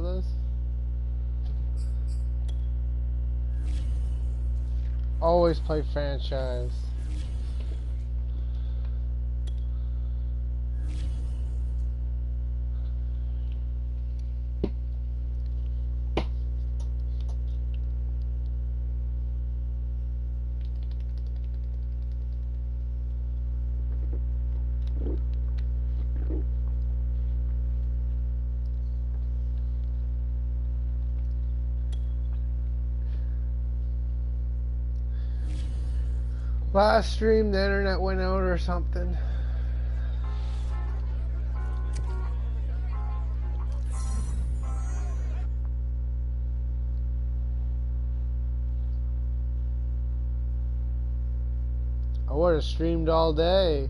brothers. Always play franchise. Last stream, the internet went out or something. I would have streamed all day.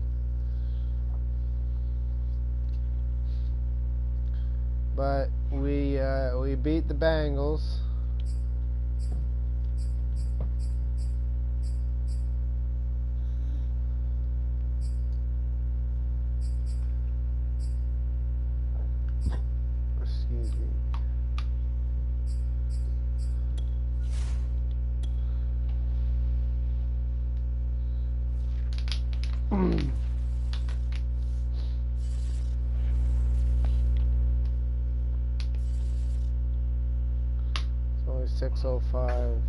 But we beat the Bengals. Excuse me. It's only 6:05.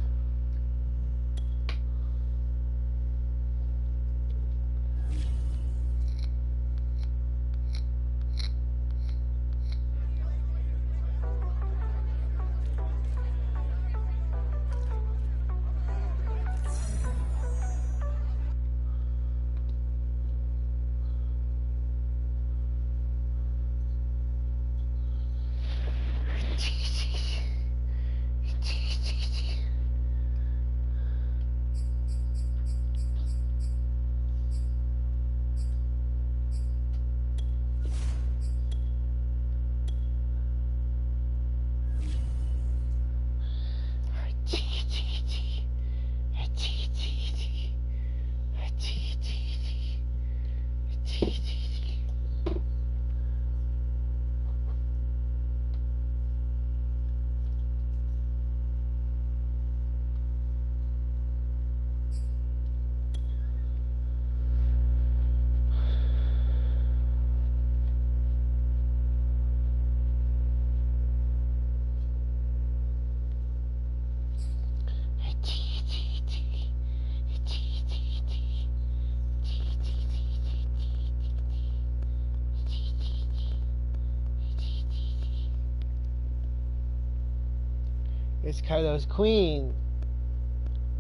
It's Carlos Queen.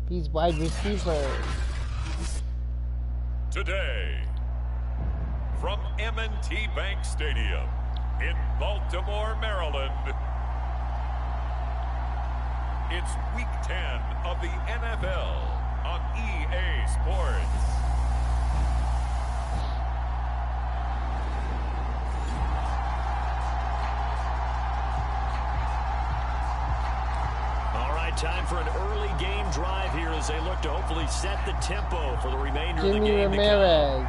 He's wide receiver. Today, from M&T Bank Stadium in Baltimore, Maryland, it's Week 10 of the NFL on EA Sports. Time for an early game drive here as they look to hopefully set the tempo for the remainder of the game. Ramirez.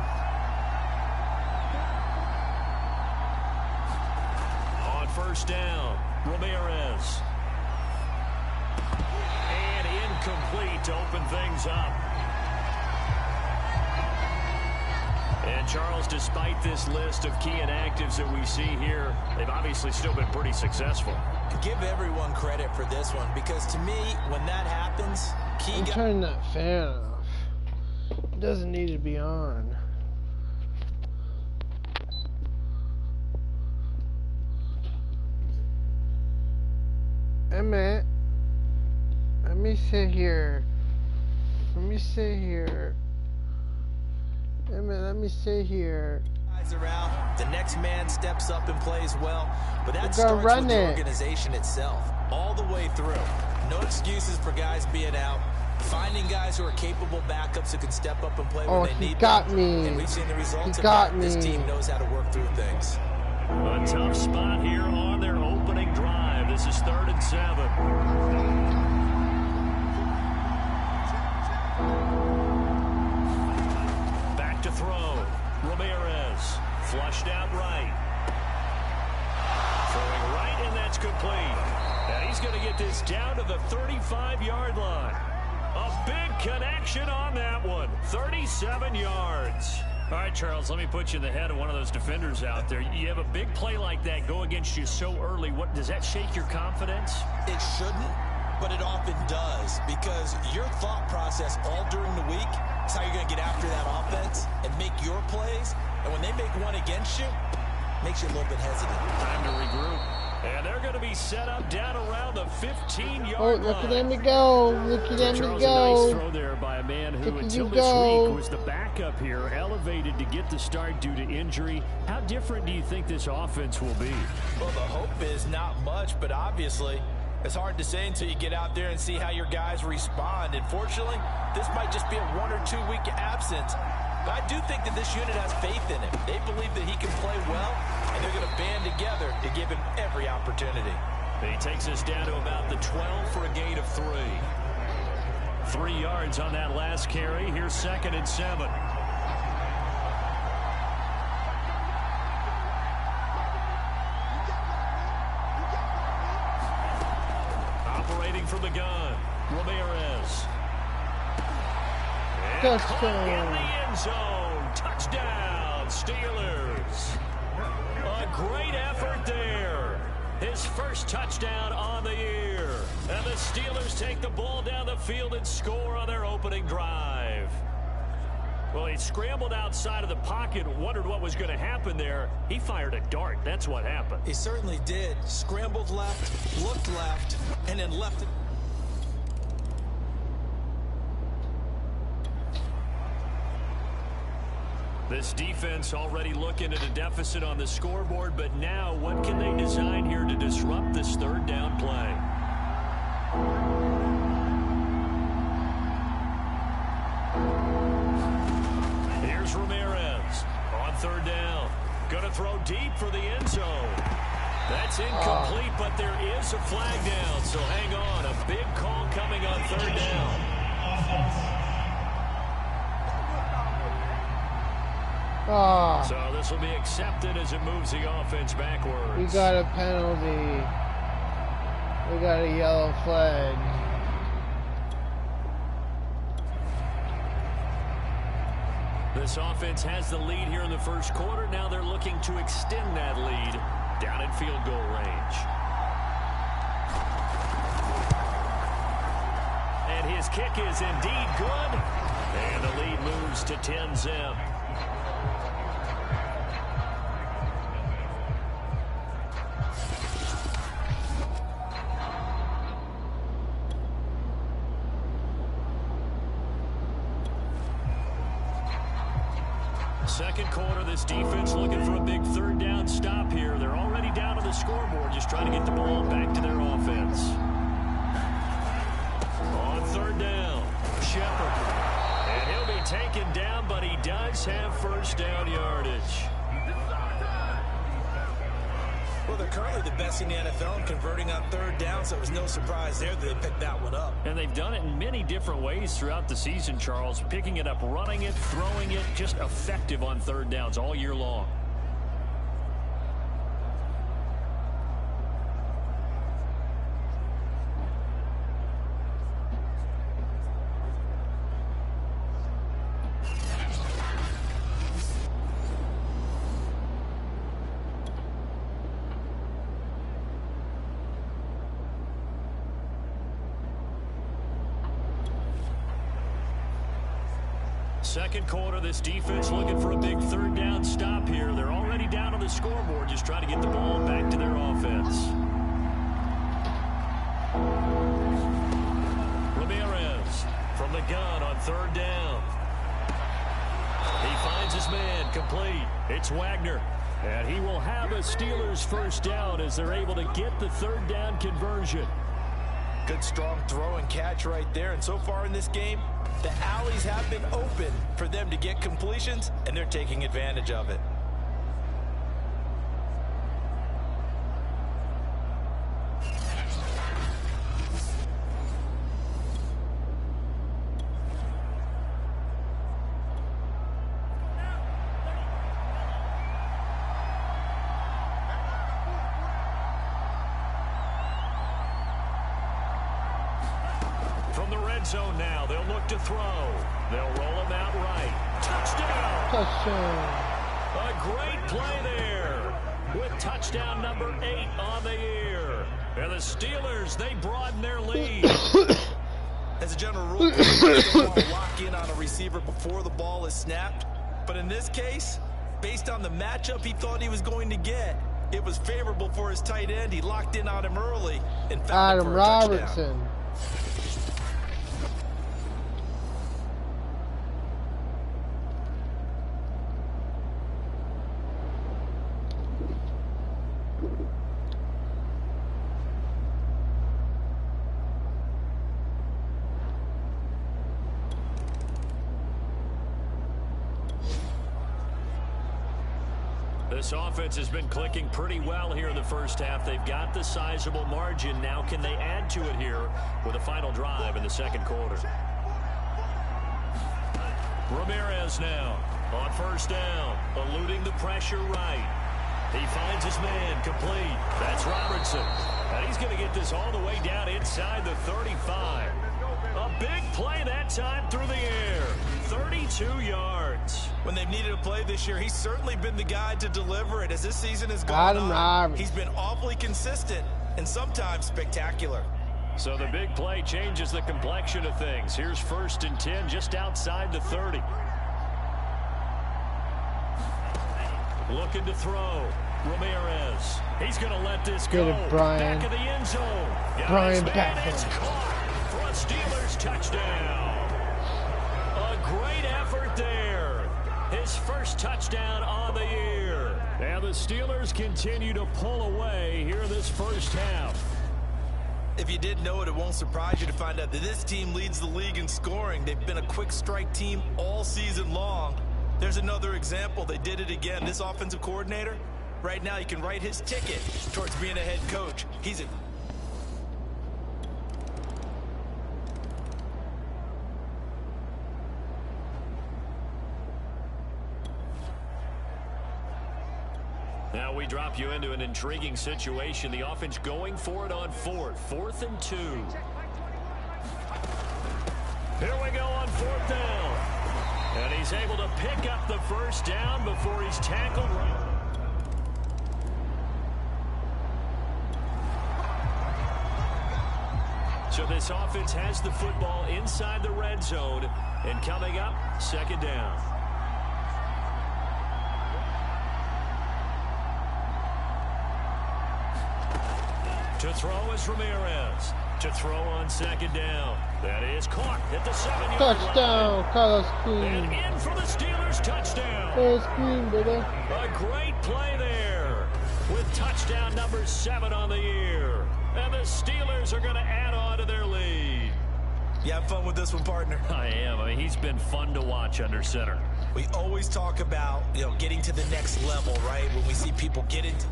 On first down, Ramirez. And incomplete to open things up. And Charles, despite this list of key inactives that we see here, they've obviously still been pretty successful. Give everyone credit for this one, because to me, when that happens, I'm turning that fan off. It doesn't need to be on. Emmett, let me sit here. Let me sit here. Emmett, let me sit here. Are out, the next man steps up and plays well, but that starts with the organization itself, all the way through. No excuses for guys being out. Finding guys who are capable backups who can step up and play when they need them. And we've seen the results of that. This team knows how to work through things. A tough spot here on their opening drive. This is 3rd and 7. Back to throw. Ramirez flushed out right. Throwing right, and that's complete. going to get this down to the 35-yard line. A big connection on that one. 37 yards. All right, Charles, let me put you in the head of one of those defenders out there. You have a big play like that go against you so early. What does that shake your confidence? It shouldn't, but it often does, because your thought process all during the week is how you're going to get after that offense and make your plays. And when they make one against you, it makes you a little bit hesitant. Time to regroup. And they're going to be set up down around the 15-yard line. Oh, look at them go. Look at them Charles, go. A nice throw there by a man who, until this week, was the backup here, elevated to get the start due to injury. How different do you think this offense will be? Well, the hope is not much, but obviously it's hard to say until you get out there and see how your guys respond. And fortunately, this might just be a 1 or 2 week absence. But I do think that this unit has faith in him. They believe that he can play well, and they're going to band together to give him every opportunity. He takes us down to about the 12 for a gain of 3. 3 yards on that last carry. Here's 2nd and 7. Operating from the gun, Ramirez. Touchdown. In the end zone. Touchdown, Steelers. A great effort there. His first touchdown on the year. And the Steelers take the ball down the field and score on their opening drive. Well, he scrambled outside of the pocket, wondered what was going to happen there. He fired a dart. That's what happened. He certainly did. Scrambled left, looked left, and then left it. This defense already looking at a deficit on the scoreboard, but now what can they design here to disrupt this 3rd down play? Here's Ramirez on 3rd down. Going to throw deep for the end zone. That's incomplete, but there is a flag down, so hang on. A big call coming on 3rd down. So this will be accepted as it moves the offense backwards. We got a penalty. We got a yellow flag. This offense has the lead here in the first quarter. Now they're looking to extend that lead down in field goal range. And his kick is indeed good. And the lead moves to 10-zip. Second quarter, this defense looking for a big 3rd down stop here. They're already down on the scoreboard, just trying to get the ball back to their offense. On 3rd down, Shepard. And he'll be taken down, but he does have 1st down yardage. Well, they're currently the best in the NFL in converting on 3rd down, so it was no surprise there that they picked that one up. And they've done it in many different ways throughout the season, Charles. Picking it up, running it, throwing it, just effective on 3rd downs all year long. Second quarter, this defense looking for a big 3rd down stop here. They're already down on the scoreboard, just trying to get the ball back to their offense. Ramirez from the gun on 3rd down. He finds his man, complete. It's Wagner. And he will have a Steelers 1st down as they're able to get the 3rd down conversion. Good strong throw and catch right there. And so far in this game, the alleys have been open for them to get completions, and they're taking advantage of it. red zone now. They'll look to throw. They'll roll him out right. Touchdown! Touchdown! A great play there with touchdown number 8 on the year. And the Steelers, they broaden their lead. As a general rule, you don't want to lock in on a receiver before the ball is snapped. But in this case, based on the matchup he thought he was going to get, it was favorable for his tight end. He locked in on him early and found him for a touchdown. Robertson. This offense has been clicking pretty well here in the first half. They've got the sizable margin. Now can they add to it here with a final drive in the second quarter? Ramirez now on first down, eluding the pressure right. He finds his man complete. That's Robertson. And he's going to get this all the way down inside the 35. A big play that time through the air. 32 yards. When they've needed a play this year, he's certainly been the guy to deliver it. As this season has gone on, he's been awfully consistent and sometimes spectacular. So the big play changes the complexion of things. Here's 1st and 10 just outside the 30. Looking to throw. Ramirez. He's going to let this go. Brian. Back of the end zone. Brian back. It's caught for a Steelers touchdown. A great effort there. His first touchdown on the year. And the Steelers continue to pull away here this first half. If you didn't know it, it won't surprise you to find out that this team leads the league in scoring. They've been a quick strike team all season long. There's another example. They did it again. This offensive coordinator, right now, you can write his ticket towards being a head coach. He's a... Now we drop you into an intriguing situation. The offense going for it on 4th and 2. Here we go on 4th down. And he's able to pick up the first down before he's tackled. So this offense has the football inside the red zone. And coming up, 2nd down. To throw is Ramirez. To throw on 2nd down. That is caught at the 7-yard line. Touchdown, Carlos Queen. And in for the Steelers touchdown. Carlos Queen, baby. A great play there with touchdown number 7 on the year. And the Steelers are going to add on to their lead. You have fun with this one, partner? I am. I mean, he's been fun to watch under center. We always talk about, getting to the next level, right? When we see people get into...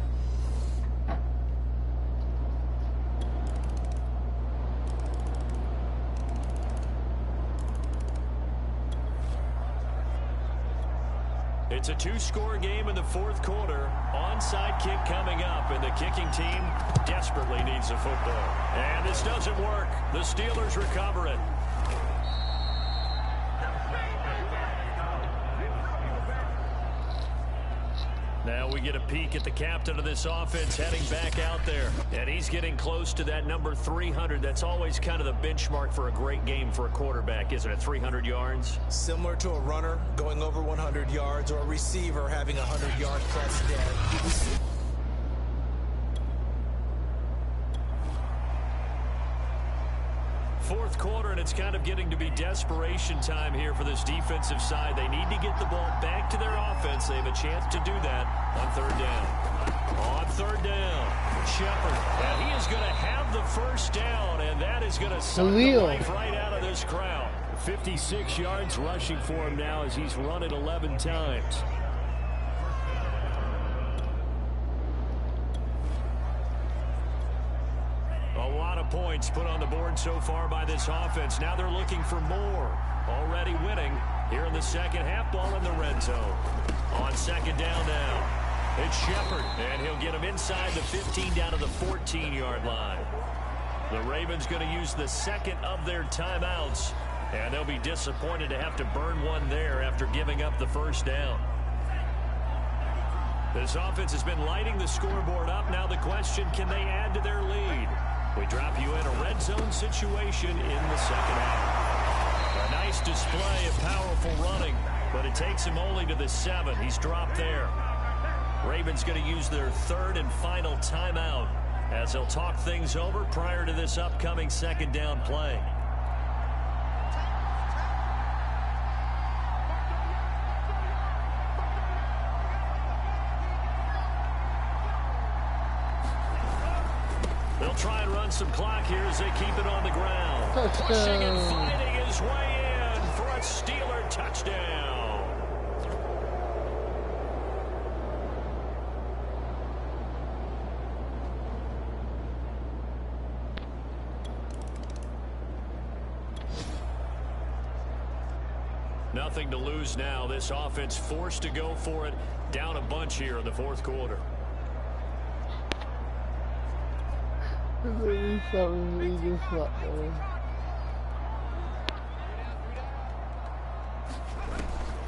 It's a 2-score game in the 4th quarter. Onside kick coming up, and the kicking team desperately needs a football. And this doesn't work. The Steelers recover it. Now we get a peek at the captain of this offense heading back out there. And he's getting close to that number 300. That's always kind of the benchmark for a great game for a quarterback, isn't it? 300 yards? Similar to a runner going over 100 yards or a receiver having 100-yard plus day. Fourth quarter, and it's kind of getting to be desperation time here for this defensive side. They need to get the ball back to their offense. They have a chance to do that on 3rd down. On 3rd down, Shepard. And he is going to have the first down, and that is going to suck the life right out of this crowd. 56 yards rushing for him now as he's run it 11 times. A lot of points put on the board so far by this offense. Now they're looking for more. Already winning here in the second half. Ball in the red zone. On 2nd down now, it's Shepard, and he'll get him inside the 15 down to the 14-yard line. The Ravens going to use the second of their timeouts, and they'll be disappointed to have to burn one there after giving up the first down. This offense has been lighting the scoreboard up. Now the question, can they add to their lead? We drop you in a red zone situation in the second half. A nice display of powerful running, but it takes him only to the 7. He's dropped there. Ravens going to use their third and final timeout as they'll talk things over prior to this upcoming second down play. They'll try and run some clock here as they keep it on the ground. Pushing and fighting his way in for a Steeler touchdown. Nothing to lose now. This offense forced to go for it. Down a bunch here in the fourth quarter.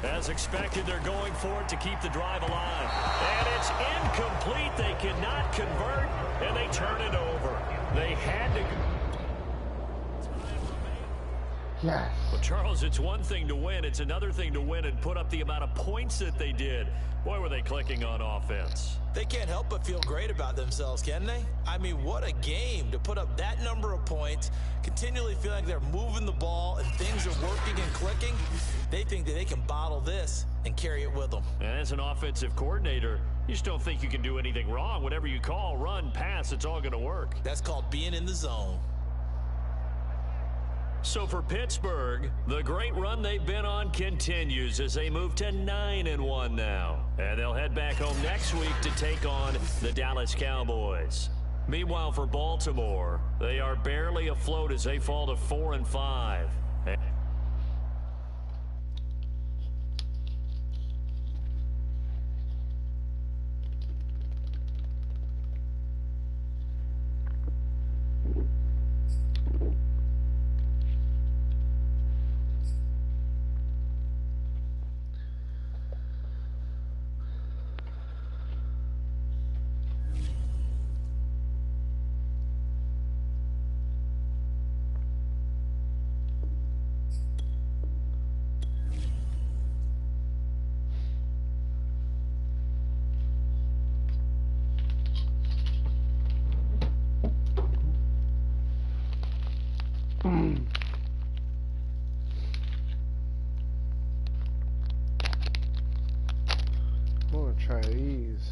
As expected, they're going for it to keep the drive alive. And it's incomplete. They cannot convert, and they turn it over. They had to. Yes. Well, Charles, it's one thing to win. It's another thing to win and put up the amount of points that they did. Boy, were they clicking on offense. They can't help but feel great about themselves, can they? I mean, what a game to put up that number of points, continually feel like they're moving the ball and things are working and clicking. They think that they can bottle this and carry it with them. And as an offensive coordinator, you just don't think you can do anything wrong. Whatever you call, run, pass, it's all going to work. That's called being in the zone. So for Pittsburgh, the great run they've been on continues as they move to 9-1 now. And they'll head back home next week to take on the Dallas Cowboys. Meanwhile, for Baltimore, they are barely afloat as they fall to 4-5. Try these.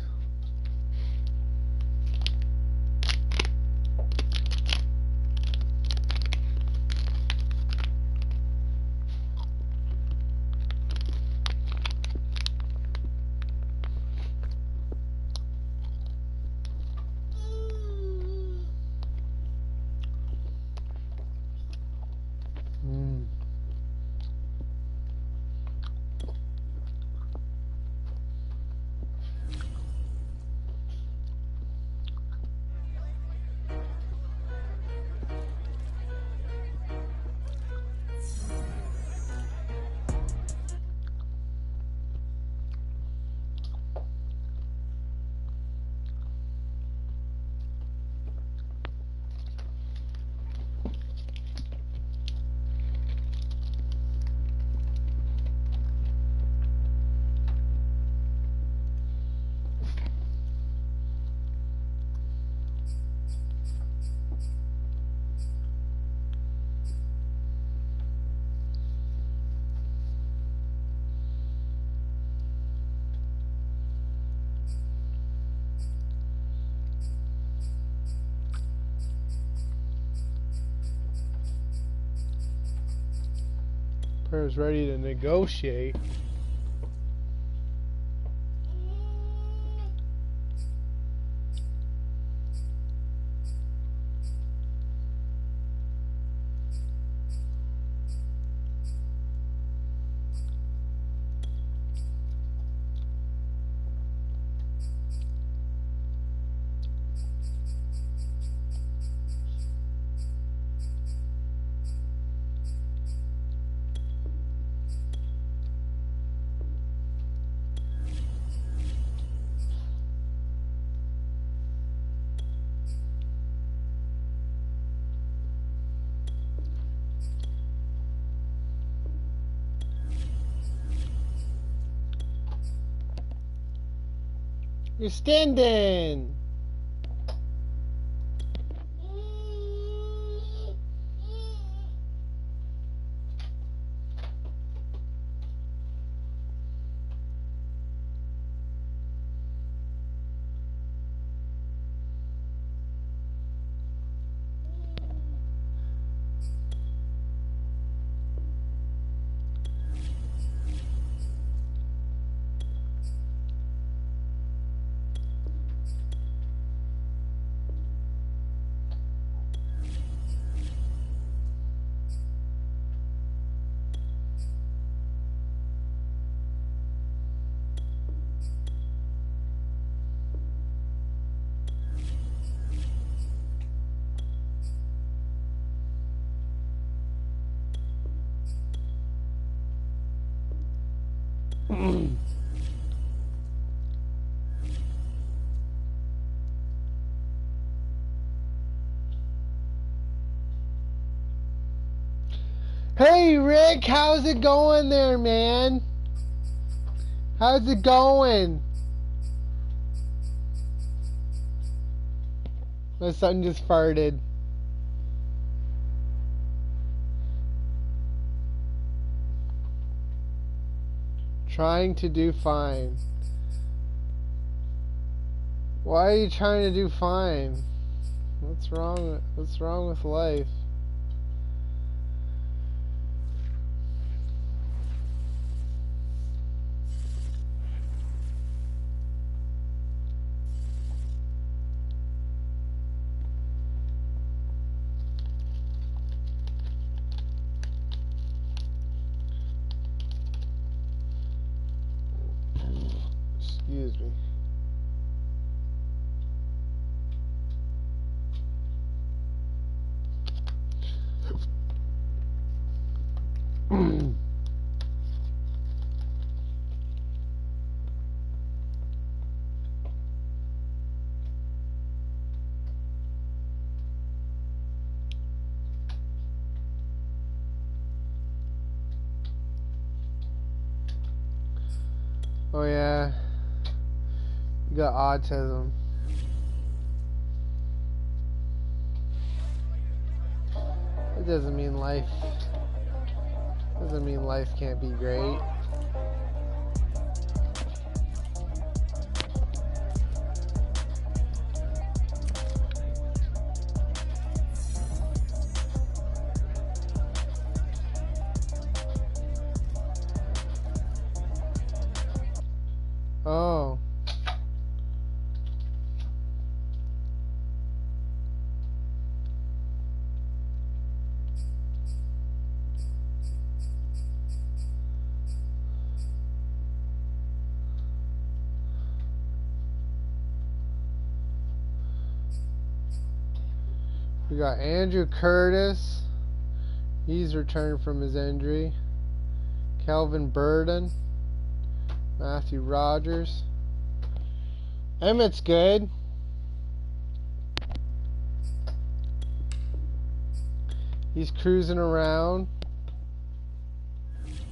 Player's ready to negotiate. You're standing. Hey Rick, how's it going there, man? How's it going? My son just farted. Trying to do fine. Why are you trying to do fine? What's wrong? What's wrong with life? Excuse me. Oh yeah, you got autism. It doesn't mean life can't be great. Oh. We got Andrew Curtis. He's returned from his injury. Calvin Burden. Matthew Rogers. Emmett's good. He's cruising around.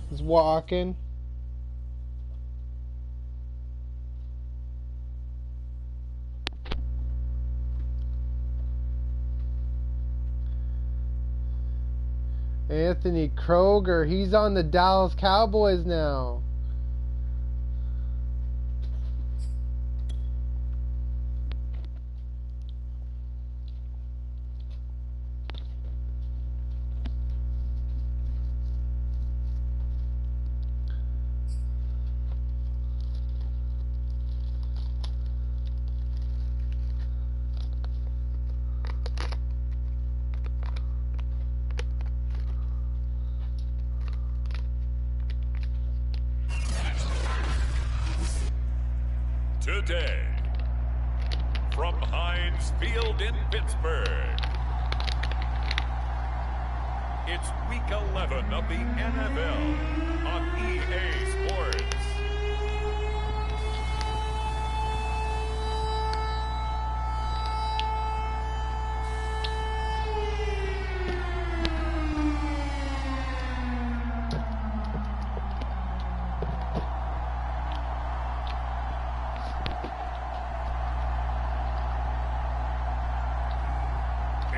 He's walking. Anthony Kroger, he's on the Dallas Cowboys now. Today, from Heinz Field in Pittsburgh, it's Week 11 of the NFL on EA Sports.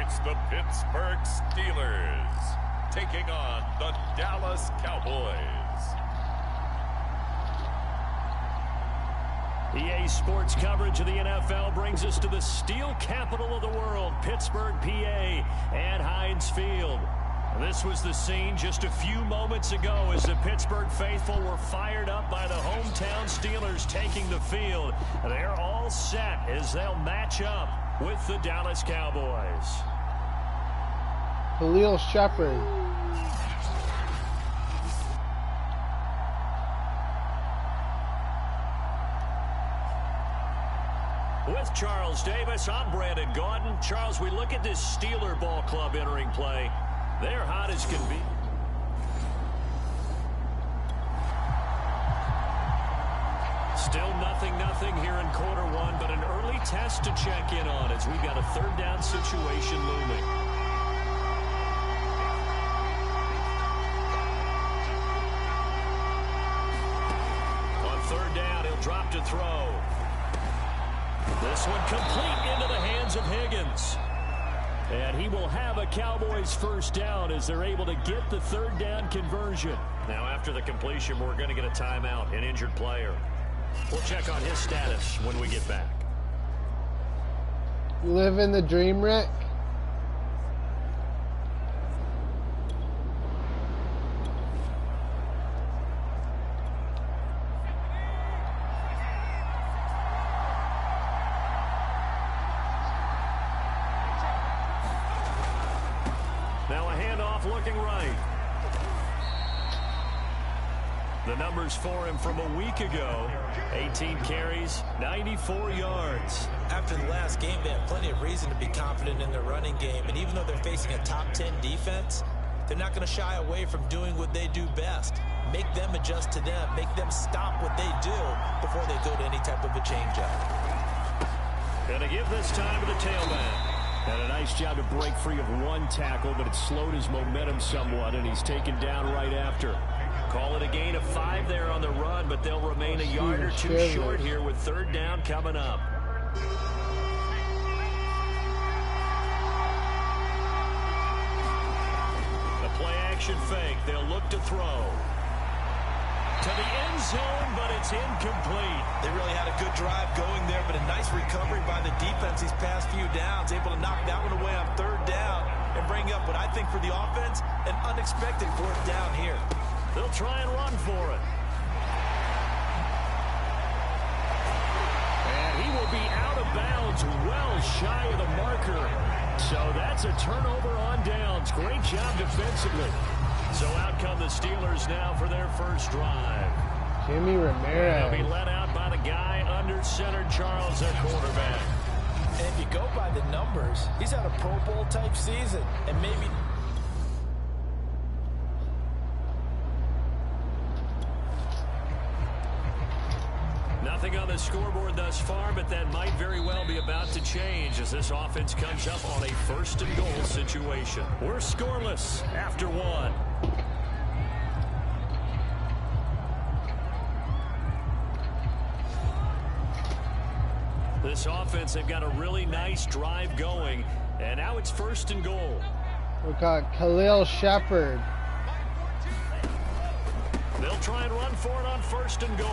it's the Pittsburgh Steelers taking on the Dallas Cowboys. EA Sports coverage of the NFL brings us to the steel capital of the world, Pittsburgh, PA, at Heinz Field. This was the scene just a few moments ago as the Pittsburgh faithful were fired up by the hometown Steelers taking the field. They're all set as they'll match up with the Dallas Cowboys. Khalil Shepard. With Charles Davis, I'm Brandon Gaudin. Charles, we look at this Steeler ball club entering play. They're hot as can be. Still nothing here in quarter one, but an early test to check in on as we've got a third down situation looming. On third down, he'll drop to throw. This one complete into the hands of Higgins. And he will have a Cowboys first down as they're able to get the third down conversion. Now after the completion, we're going to get a timeout, an injured player. We'll check on his status when we get back. Living the dream, Rick. Now a handoff looking right. The numbers for him from a week ago. 18 carries, 94 yards. After the last game, they have plenty of reason to be confident in their running game. And even though they're facing a top 10 defense, they're not going to shy away from doing what they do best. Make them adjust to them. Make them stop what they do before they go to any type of a change-up. Gonna give this time to the tailback. And a nice job to break free of one tackle, but it slowed his momentum somewhat, and he's taken down right after. Call it a gain of 5 there on the run, but they'll remain a yard or two short here with third down coming up. The play-action fake. They'll look to throw. To the end zone, but it's incomplete. They really had a good drive going there, but a nice recovery by the defense these past few downs, able to knock that one away on third down and bring up what I think for the offense, an unexpected fourth down here. They'll try and run for it. And he will be out of bounds, well shy of the marker. So that's a turnover on downs. Great job defensively. So out come the Steelers now for their first drive. Jimmy Ramirez. They'll be let out by the guy under center, Charles, their quarterback. And if you go by the numbers, he's had a Pro Bowl type season. And maybe... Nothing on the scoreboard thus far, but that might very well be about to change as this offense comes up on a first and goal situation. We're scoreless after one. This offense, they've got a really nice drive going, and now it's first and goal. We got Khalil Shepard. They'll try and run for it on first and goal.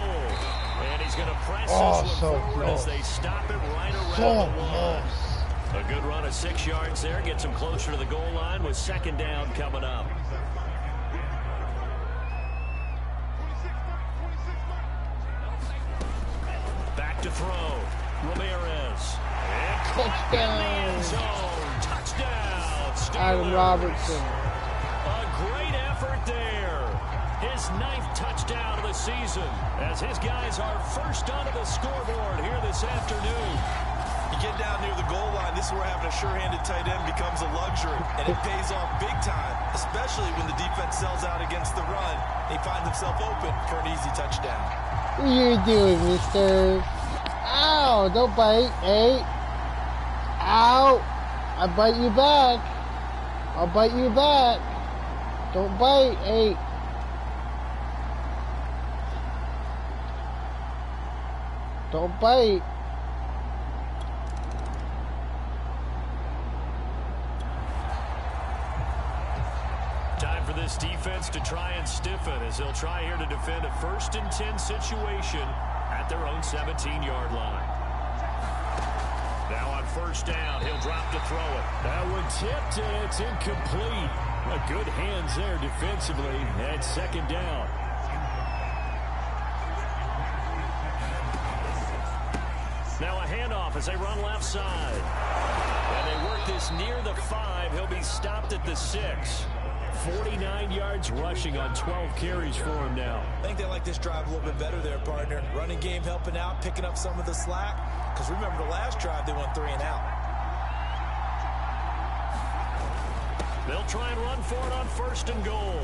And he's going to press this one forward as they stop it right around the one. A good run of 6 yards there. Gets him closer to the goal line with second down coming up. Back to throw. Ramirez. And Touchdown. Touchdown. Steelers. Adam Robertson. A great effort there. His 9th touchdown of the season as his guys are first onto the scoreboard here this afternoon. You get down near the goal line, this is where having a sure-handed tight end becomes a luxury, and it pays off big time, especially when the defense sells out against the run. He finds himself open for an easy touchdown. What are you doing, mister? Ow, don't bite, eh? Ow, I bite you back. I'll bite you back. Don't bite, eh? Don't bite. this defense to try and stiffen as they'll try here to defend a 1st and 10 situation at their own 17-yard line. Now on 1st down, he'll drop to throw it. That one tipped, and it's incomplete. Good hands there defensively at 2nd down. Now a handoff as they run left side. And they work this near the 5. He'll be stopped at the 6. 49 yards rushing on 12 carries for him now. I think they like this drive a little bit better there, partner. Running game helping out, picking up some of the slack. Because remember the last drive, they went 3 and out. They'll try and run for it on 1st and goal.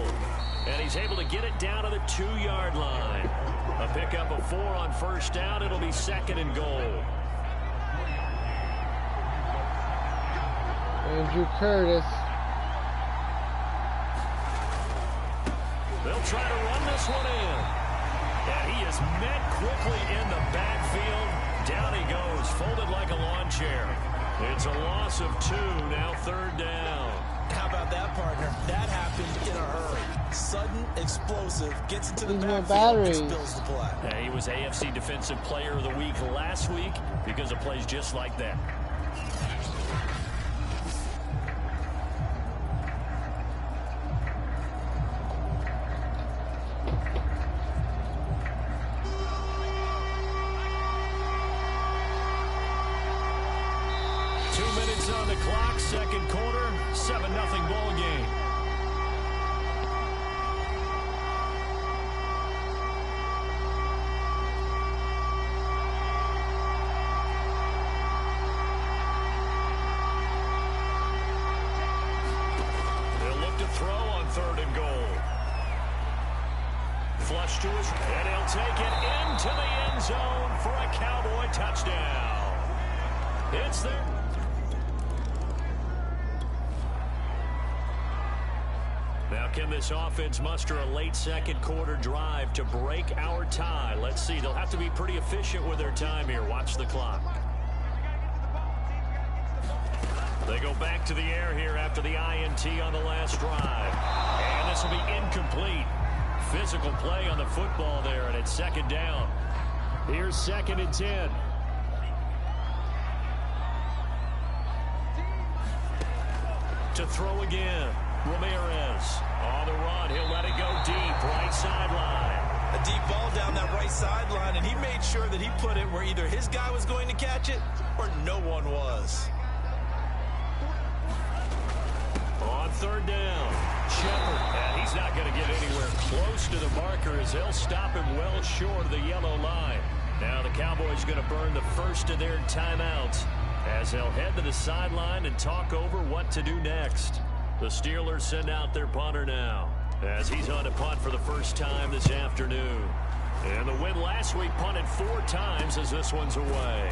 And he's able to get it down to the 2-yard line. A pickup of 4 on 1st down. It'll be 2nd and goal. Andrew Curtis. They'll try to run this one in. And he is met quickly in the backfield. Down he goes, folded like a lawn chair. It's a loss of 2, now 3rd down. How about that, partner? That happened in a hurry. Sudden, explosive, gets into the backfield, spills the play. He was AFC Defensive Player of the Week last week because of plays just like that. On the clock, 2nd quarter, 7-0 ball game. They'll look to throw on 3rd and goal. Flush to his, and he'll take it into the end zone for a Cowboy touchdown. It's there. Now, can this offense muster a late 2nd quarter drive to break our tie? Let's see. They'll have to be pretty efficient with their time here. Watch the clock. They go back to the air here after the INT on the last drive. And this will be incomplete. Physical play on the football there, and it's 2nd down. Here's 2nd and 10. To throw again. Ramirez on the run. He'll let it go deep. Right sideline. A deep ball down that right sideline, and he made sure that he put it where either his guy was going to catch it or no one was. On 3rd down, Shepard. And he's not going to get anywhere close to the marker as they'll stop him well short of the yellow line. Now the Cowboys going to burn the 1st of their timeouts as they'll head to the sideline and talk over what to do next. The Steelers send out their punter now as he's on to punt for the first time this afternoon. And the win last week punted 4 times as this one's away.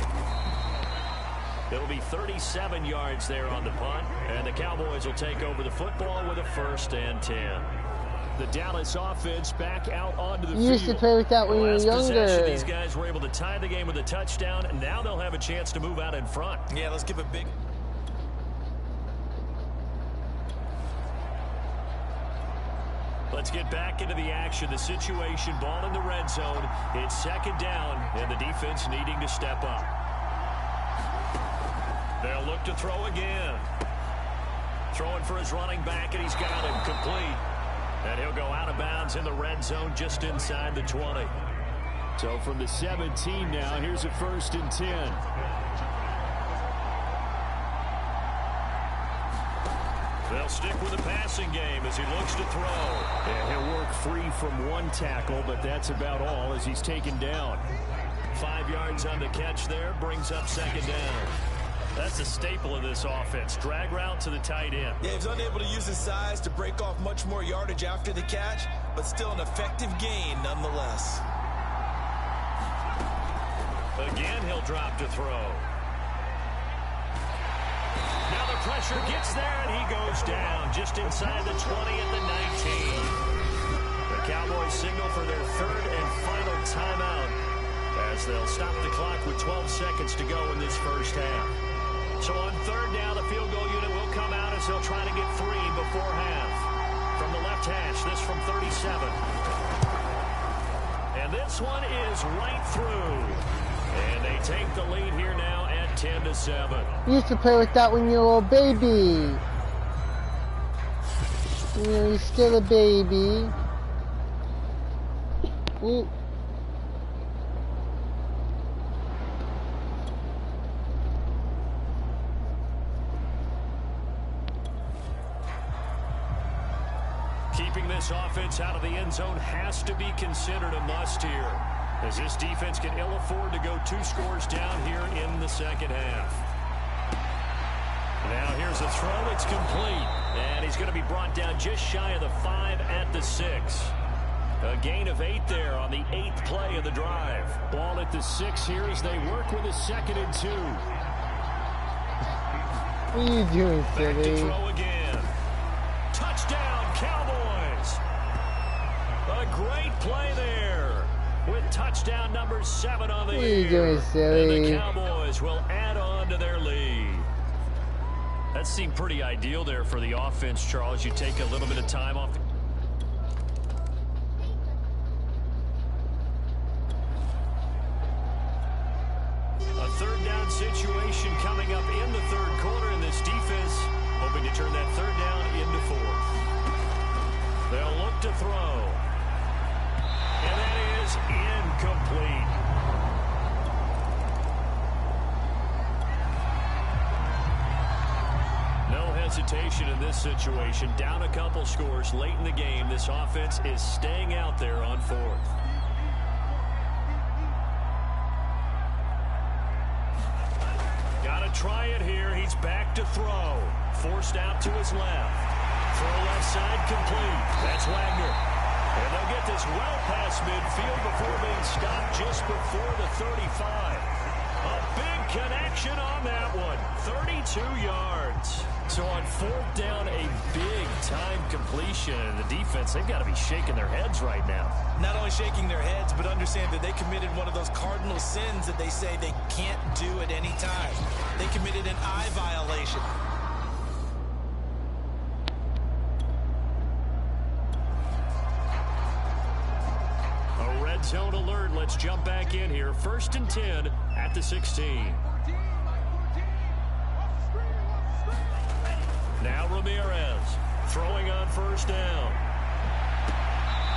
It'll be 37 yards there on the punt, and the Cowboys will take over the football with a 1st and 10. The Dallas offense back out onto the field. You used to play with that when you were younger. These guys were able to tie the game with a touchdown, and now they'll have a chance to move out in front. Yeah, let's give a big... Let's get back into the action. The situation, ball in the red zone. It's 2nd down, and the defense needing to step up. They'll look to throw again. Throwing for his running back, and he's got him complete. And he'll go out of bounds in the red zone just inside the 20. So from the 17 now, here's a 1st and 10. They'll stick with the passing game as he looks to throw. Yeah, he'll work free from 1 tackle, but that's about all as he's taken down. 5 yards on the catch there, brings up 2nd down. That's a staple of this offense. Drag route to the tight end. Yeah, he's unable to use his size to break off much more yardage after the catch, but still an effective gain nonetheless. Again, he'll drop to throw. Now the pressure gets there, and he goes down just inside the 20 at the 19. The Cowboys signal for their 3rd and final timeout as they'll stop the clock with 12 seconds to go in this first half. So on 3rd down, the field goal unit will come out as they'll try to get 3 before half. From the left attached. This from 37. And this one is right through. And they take the lead here now at 10-7. You used to play with that when you were a baby. You're still a baby. Ooh. Keeping this offense out of the end zone has to be considered a must here, as this defense can ill afford to go 2 scores down here in the second half. Now here's a throw. It's complete. And he's going to be brought down just shy of the 5 at the 6. A gain of 8 there on the 8th play of the drive. Ball at the 6 here as they work with a 2nd and 2. What are you doing, Back silly? to throw again. Touchdown, Cowboys. A great play there with touchdown number 7 on the year. What are you doing, silly? And the Cowboys will add on to their lead. That seemed pretty ideal there for the offense, Charles. You take a little bit of time off the... A 3rd down situation coming up in the 3rd quarter, and this defense hoping to turn that 3rd down into 4th. They'll look to throw. And that is incomplete. No hesitation in this situation. Down a couple scores late in the game. This offense is staying out there on 4th. Gotta try it here. He's back to throw. Forced out to his left. Throw left side complete. That's Wagner. And they'll get this well past midfield before being stopped just before the 35. A big connection on that one. 32 yards. So on 4th down, a big-time completion. And the defense, they've got to be shaking their heads right now. Not only shaking their heads, but understand that they committed one of those cardinal sins that they say they can't do at any time. They committed an eye violation. A red zone alert. Let's jump back in here. 1st and 10 at the 16. Now Ramirez throwing on 1st down.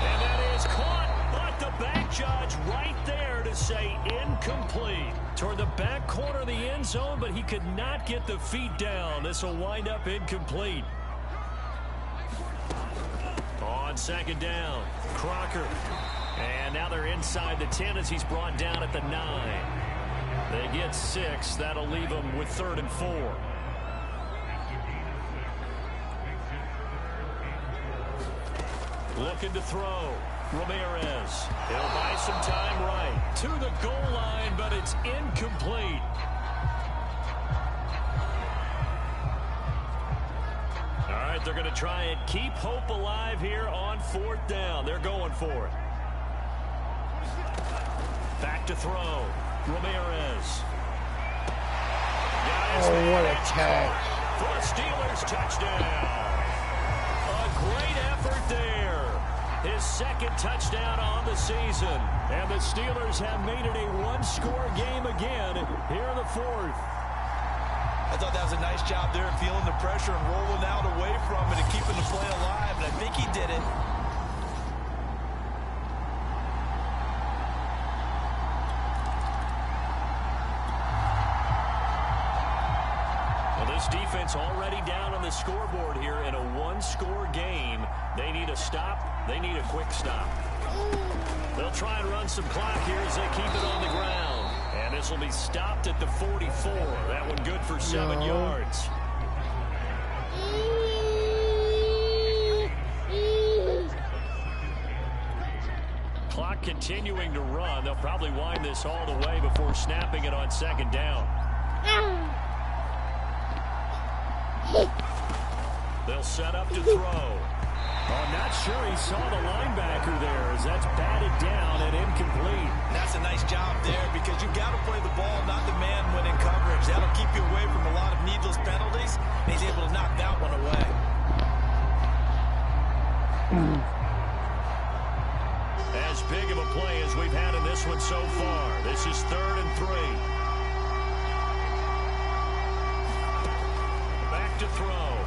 And that is caught, but the back judge right there to say incomplete. Toward the back corner of the end zone, but he could not get the feet down. This will wind up incomplete. On 2nd down, Crocker. And now they're inside the 10 as he's brought down at the 9. They get 6. That'll leave them with 3rd and 4. Looking to throw. Ramirez. He'll buy some time right to the goal line, but it's incomplete. All right, they're going to try and keep hope alive here on 4th down. They're going for it. Back to throw. Ramirez. Oh, what a catch. For a Steelers touchdown. A great effort there. His 2nd touchdown on the season. And the Steelers have made it a 1-score game again here in the 4th. I thought that was a nice job there, feeling the pressure and rolling out away from it and keeping the play alive. And I think he did it. This defense already down on the scoreboard here in a 1-score game. They need a stop. They need a quick stop. They'll try and run some clock here as they keep it on the ground. And this will be stopped at the 44. That one good for 7 yards. Clock continuing to run. They'll probably wind this all the way before snapping it on 2nd down. They'll set up to throw. I'm not sure he saw the linebacker there as that's batted down and incomplete. That's a nice job there because you've got to play the ball, not the man when in coverage. That'll keep you away from a lot of needless penalties. And he's able to knock that one away. As big of a play as we've had in this one so far. This is 3rd and 3. Back to throw.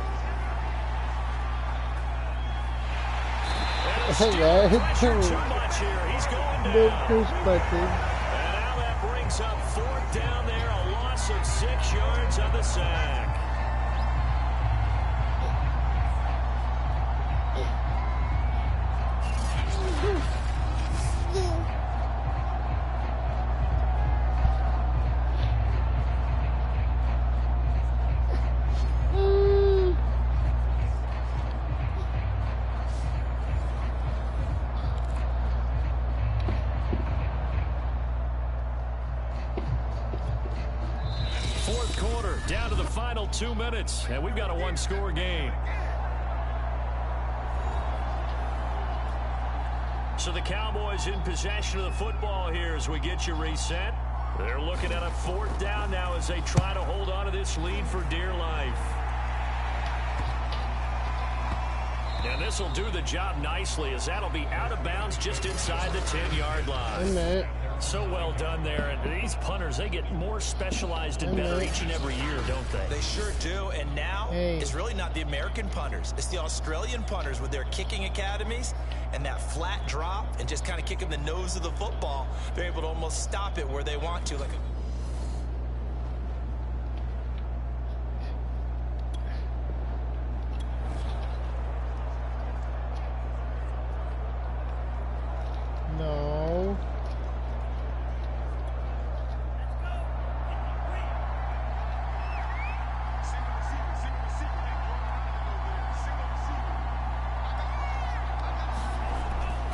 Pressure too much here. He's going down. And now that brings up 4th down there. A loss of 6 yards on the sack. Fourth quarter, down to the final 2 minutes, and we've got a one-score game. So the Cowboys in possession of the football here as we get you reset. They're looking at a 4th down now as they try to hold on to this lead for dear life. And this will do the job nicely as that'll be out of bounds just inside the 10-yard line. So well done there. And these punters, they get more specialized and better each and every year, don't they? They sure do. And now it's really not the American punters. It's the Australian punters with their kicking academies and that flat drop and just kind of kicking the nose of the football. They're able to almost stop it where they want to. Like No.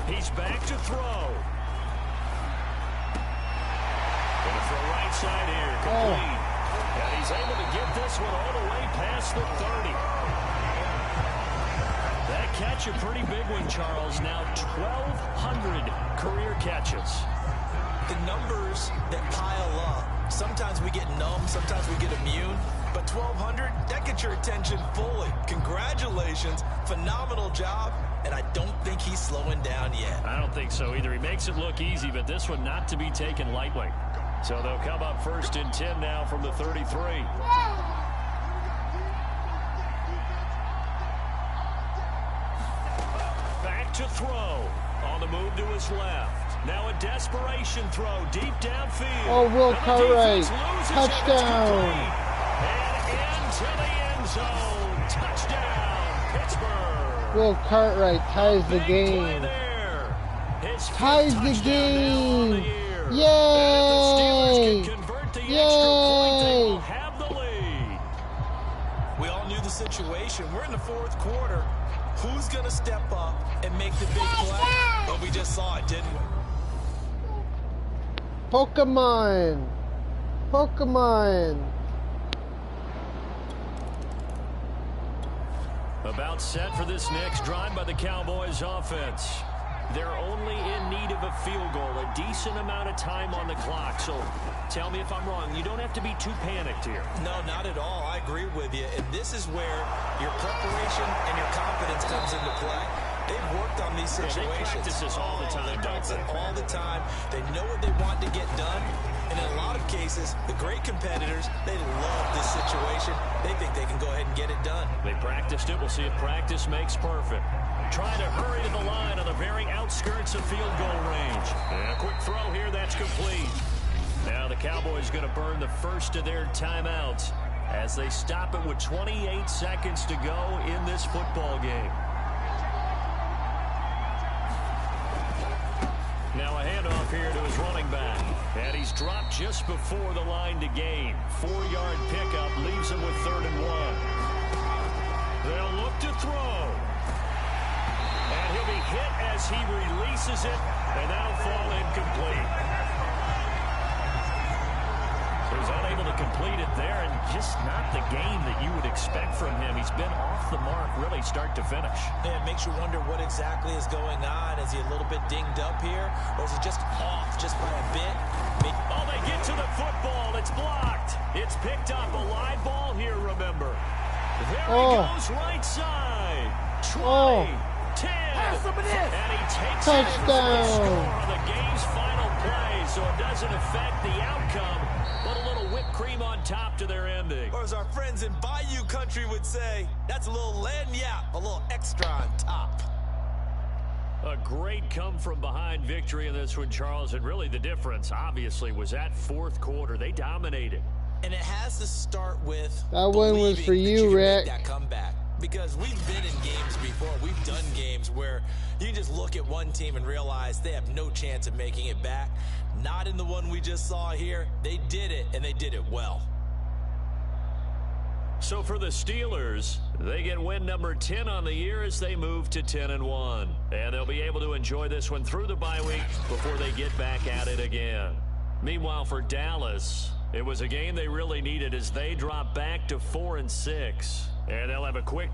He's back to throw. Going for a right side here, complete. And he's able to get this one all the way past the 30. That catch a pretty big one, Charles. Now 1,200 career catches. the numbers that pile up, sometimes we get numb, sometimes we get immune, but 1,200, that gets your attention fully. Congratulations, phenomenal job, and I don't think he's slowing down yet. I don't think so either. He makes it look easy, but this one not to be taken lightly. So they'll come up 1st and 10 now from the 33. Back to throw. On the move to his left. Now a desperation throw deep downfield. Oh, Will Cartwright. Touchdown. And into the end zone. Touchdown, Pittsburgh. Will Cartwright ties the game. Ties the game. Yay! Yay! Have the lead. We all knew the situation. We're in the 4th quarter. Who's going to step up and make the big play? Well, we just saw it, didn't we? Pokemon. Pokemon. About set for this next drive by the Cowboys offense. They're only in need of a field goal, a decent amount of time on the clock. So tell me if I'm wrong. You don't have to be too panicked here. No, not at all. I agree with you. And this is where your preparation and your confidence comes into play. They've worked on these situations. They practice this all the time, don't they? All the time. They know what they want to get done. And in a lot of cases, the great competitors, they love this situation. They think they can go ahead and get it done. They practiced it. We'll see if practice makes perfect. Trying to hurry to the line on the very outskirts of field goal range. And a quick throw here, that's complete. Now the Cowboys going to burn the first of their timeouts as they stop it with 28 seconds to go in this football game. Now a handoff here to his running back. And he's dropped just before the line to gain. 4-yard pickup leaves him with 3rd and 1. They'll look to throw. And he'll be hit as he releases it, and that'll fall incomplete. So he's unable to complete it there, and just not the game that you would expect from him. He's been off the mark really start to finish. Yeah, it makes you wonder what exactly is going on. Is he a little bit dinged up here, or is he just off just by a bit? Oh, they get to the football. It's blocked. It's picked up. A live ball here, remember. There he goes right side. 20. 10. And he takes touchdown. It score on the game's final play, so it doesn't affect the outcome, but a little whipped cream on top to their ending. Or as our friends in Bayou Country would say, that's a little lagniappe, a little extra on top. A great come-from-behind victory in this one, Charles, and really the difference, obviously, was that fourth quarter. They dominated. And it has to start with that one was for you, Rick. That comeback. Because we've been in games before. We've done games where you just look at one team and realize they have no chance of making it back. Not in the one we just saw here. They did it, and they did it well. So for the Steelers, they get win number 10 on the year as they move to 10-1. And they'll be able to enjoy this one through the bye week before they get back at it again. Meanwhile, for Dallas, it was a game they really needed as they drop back to 4-6. And they'll have a quick...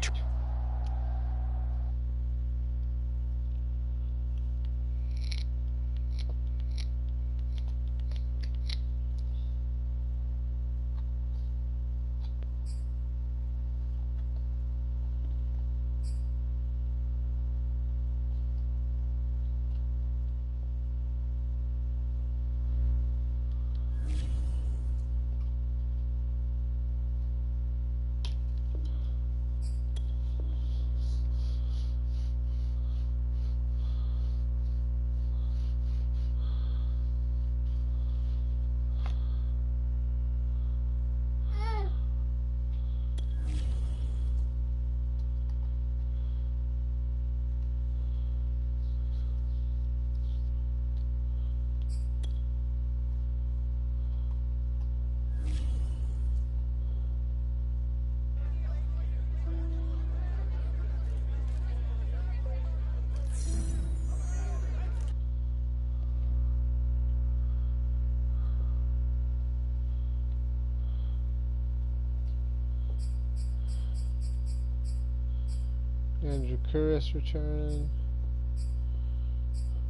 Andrew Curtis returning.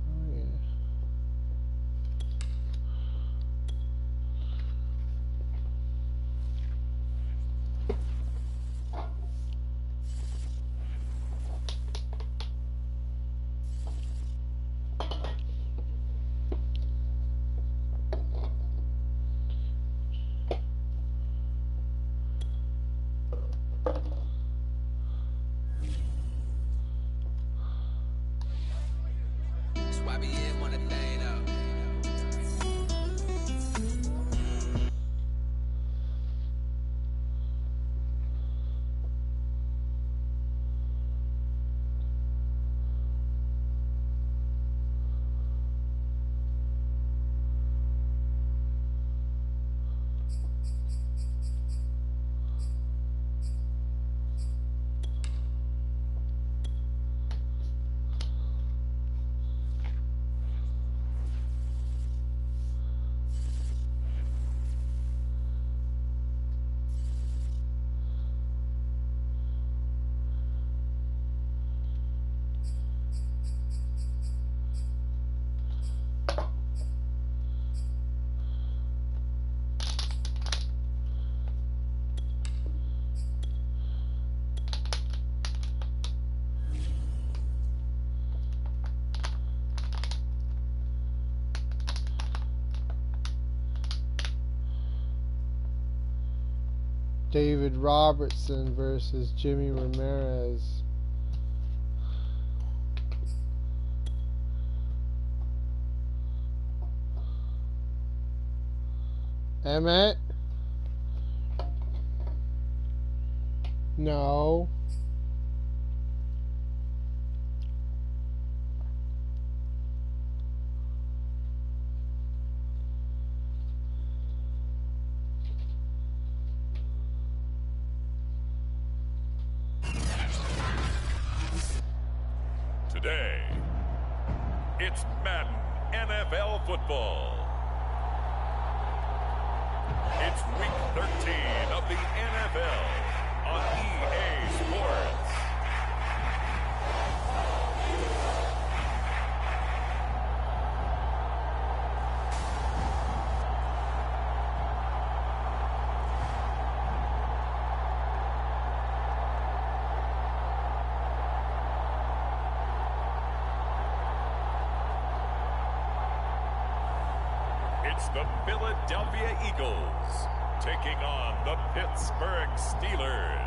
Oh, yeah. David Robertson versus Jimmy Ramirez. Emmett? No. Today, it's Madden NFL football. It's week 13 of the NFL on EA Sports. It's the Philadelphia Eagles taking on the Pittsburgh Steelers.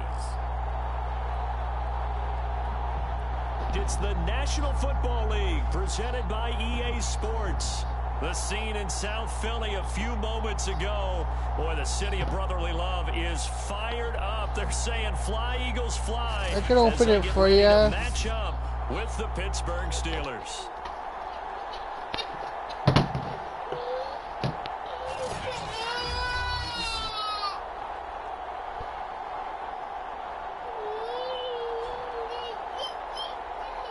It's the National Football League presented by EA Sports. The scene in South Philly a few moments ago. Boy, the city of brotherly love is fired up. They're saying, "Fly, Eagles, fly." I can open it for you. Match up with the Pittsburgh Steelers.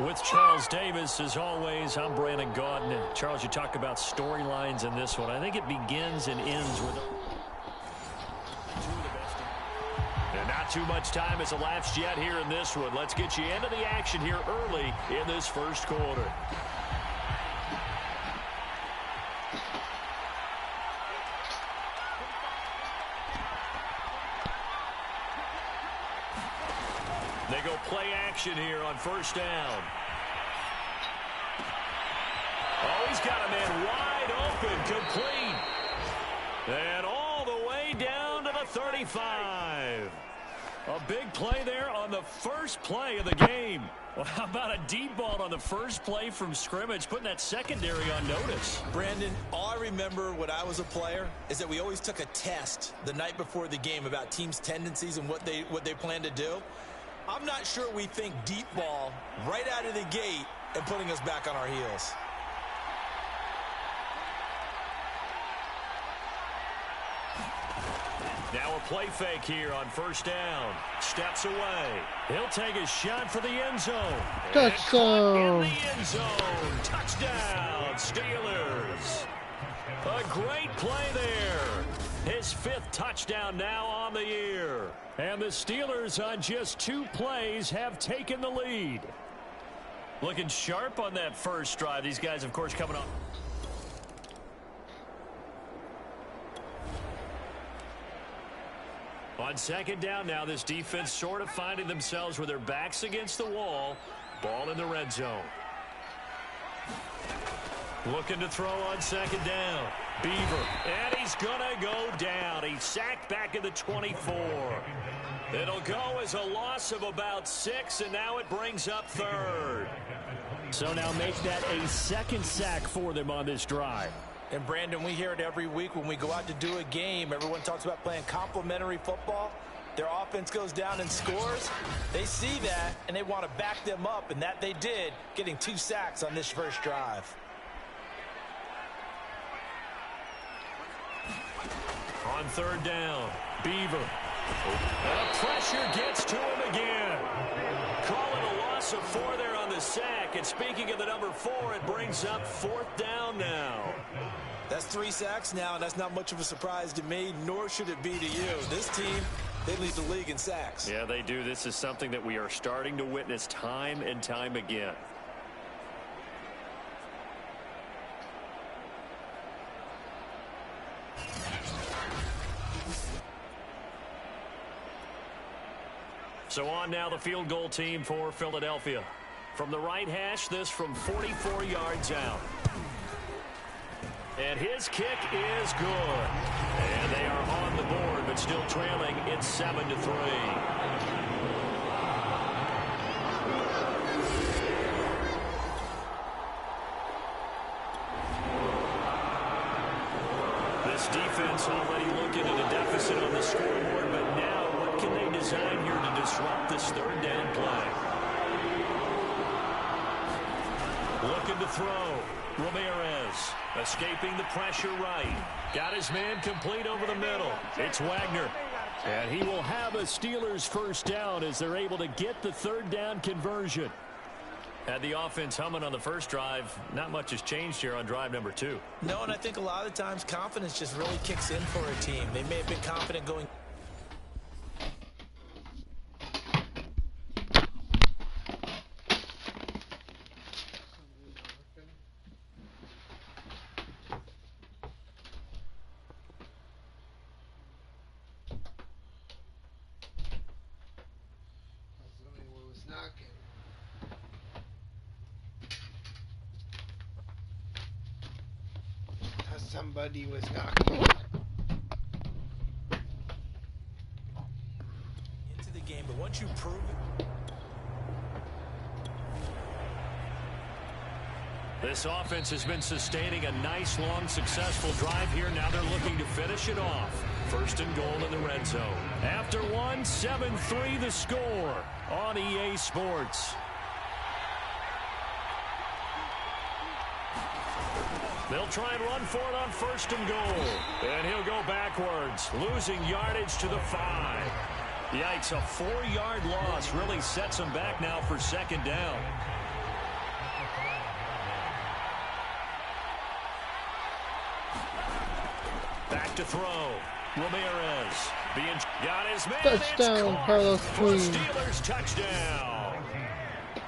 With Charles Davis, as always, I'm Brandon Gaudin. Charles, you talk about storylines in this one. I think it begins and ends with and not too much time has elapsed yet here in this one. Let's get you into the action here early in this first quarter. They go play action here on first down. Oh, he's got a man wide open, complete. And all the way down to the 35. A big play there on the first play of the game. Well, how about a deep ball on the first play from scrimmage, putting that secondary on notice? Brandon, all I remember when I was a player is that we always took a test the night before the game about teams' tendencies and what they plan to do. I'm not sure we think deep ball right out of the gate and putting us back on our heels. Now a play fake here on first down. Steps away. He'll take a shot for the end zone. Touchdown. In the end zone. Touchdown, Steelers. A great play there. His 5th touchdown now on the year. And the Steelers on just 2 plays have taken the lead. Looking sharp on that first drive. These guys, of course, coming up. On second down now, this defense sort of finding themselves with their backs against the wall. Ball in the red zone. Looking to throw on second down. Beaver. And he's going to go down. He's sacked back at the 24. It'll go as a loss of about 6, and now it brings up 3rd. So now make that a 2nd sack for them on this drive. And, Brandon, we hear it every week when we go out to do a game. Everyone talks about playing complementary football. Their offense goes down and scores. They see that, and they want to back them up, and that they did, getting 2 sacks on this first drive. On third down, Beaver. The pressure gets to him again. Calling a loss of 4 there on the sack. And speaking of the number 4, it brings up 4th down now. That's 3 sacks now, and that's not much of a surprise to me, nor should it be to you. This team, they lead the league in sacks. Yeah, they do. This is something that we are starting to witness time and time again. So on now the field goal team for Philadelphia. From the right hash, this from 44 yards out. And his kick is good. And they are on the board, but still trailing. It's 7-3. This defense already looking at a deficit on the scoreboard, but now what can they design here to disrupt this 3rd down play? Looking to throw. Ramirez escaping the pressure right. Got his man complete over the middle. It's Wagner. And he will have a Steelers first down as they're able to get the 3rd down conversion. Had the offense humming on the first drive. Not much has changed here on drive number 2. No, and I think a lot of times confidence just really kicks in for a team. They may have been confident going. somebody was knocking. Into the game, but once you prove it. This offense has been sustaining a nice, long, successful drive here. Now they're looking to finish it off. First and goal in the red zone. After one, 7-3 the score on EA Sports. They'll try and run for it on first and goal. And he'll go backwards, losing yardage to the 5. Yikes, a 4-yard loss really sets him back now for second down. Back to throw. Ramirez got his man. Touchdown, Carlos Queen. Steelers touchdown.